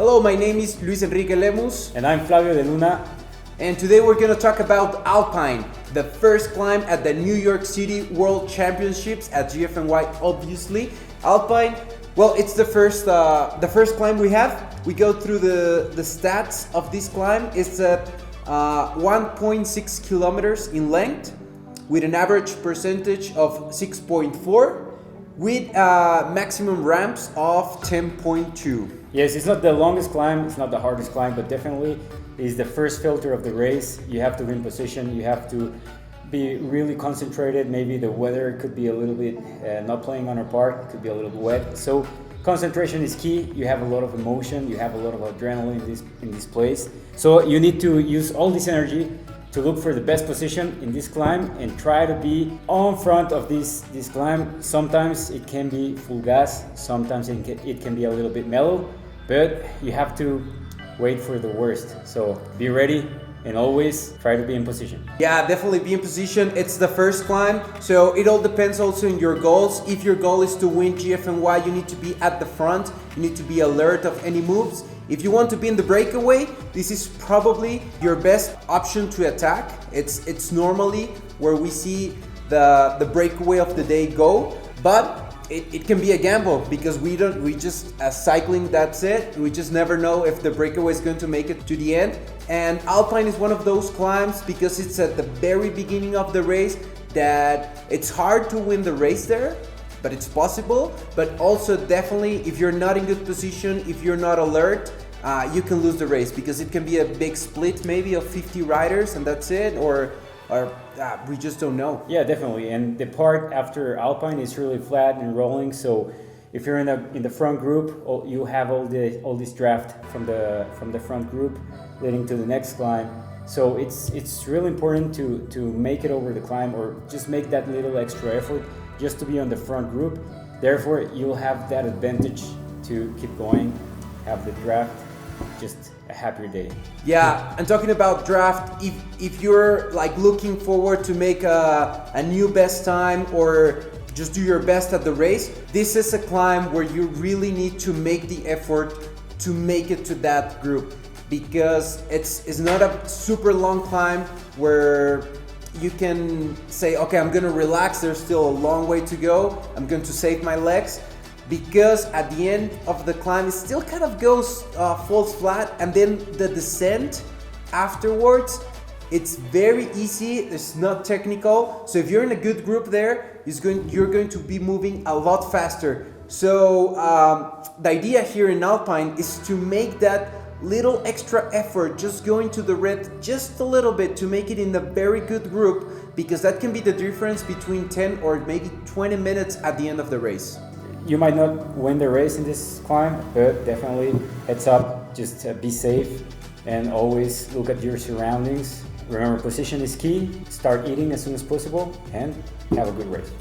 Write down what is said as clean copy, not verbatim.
Hello, my name is Luis Enrique Lemus. And I'm Flavio de Luna. And today we're going to talk about Alpine, the first climb at the New York City World Championships at GFNY, obviously. Alpine, well, it's the first climb we have. We go through the stats of this climb. It's 1.6 kilometers in length with an average percentage of 6.4 with maximum ramps of 10.2. Yes, it's not the longest climb, it's not the hardest climb, but definitely is the first filter of the race. You have to win position, you have to be really concentrated. Maybe the weather could be a little bit not playing on our part, it could be a little bit wet. So concentration is key. You have a lot of emotion, you have a lot of adrenaline in this place. So you need to use all this energy to look for the best position in this climb and try to be on front of this climb. Sometimes it can be full gas, sometimes it can be a little bit mellow, but you have to wait for the worst. So be ready and always try to be in position. Yeah, definitely be in position. It's the first climb, so it all depends also on your goals. If your goal is to win GFNY, you need to be at the front. You need to be alert of any moves. If you want to be in the breakaway, this is probably your best option to attack. It's normally where we see the breakaway of the day go, but it can be a gamble because we just as cycling, that's it. We just never know if the breakaway is going to make it to the end. And Alpine is one of those climbs because it's at the very beginning of the race that it's hard to win the race there, but it's possible. But also definitely if you're not in good position, if you're not alert, you can lose the race because it can be a big split maybe of 50 riders and that's it, or we just don't know. Yeah, definitely. And the part after Alpine is really flat and rolling. So if you're in the front group, you have all this draft from the front group leading to the next climb. So it's really important to make it over the climb or just make that little extra effort just to be on the front group. Therefore, you'll have that advantage to keep going, have the draft, just a happier day. Yeah, and talking about draft, if you're like looking forward to make a new best time or just do your best at the race, this is a climb where you really need to make the effort to make it to that group, because it's not a super long climb where you can say, okay, I'm gonna relax, there's still a long way to go, I'm going to save my legs. Because at the end of the climb, it still kind of falls flat, and then the descent afterwards, it's very easy, it's not technical. So if you're in a good group there, you're going to be moving a lot faster. So the idea here in Alpine is to make that little extra effort, just going to the red just a little bit to make it in a very good group, because that can be the difference between 10 or maybe 20 minutes at the end of the race. You might not win the race in this climb, but definitely heads up, just be safe and always look at your surroundings. Remember, position is key. Start eating as soon as possible and have a good race.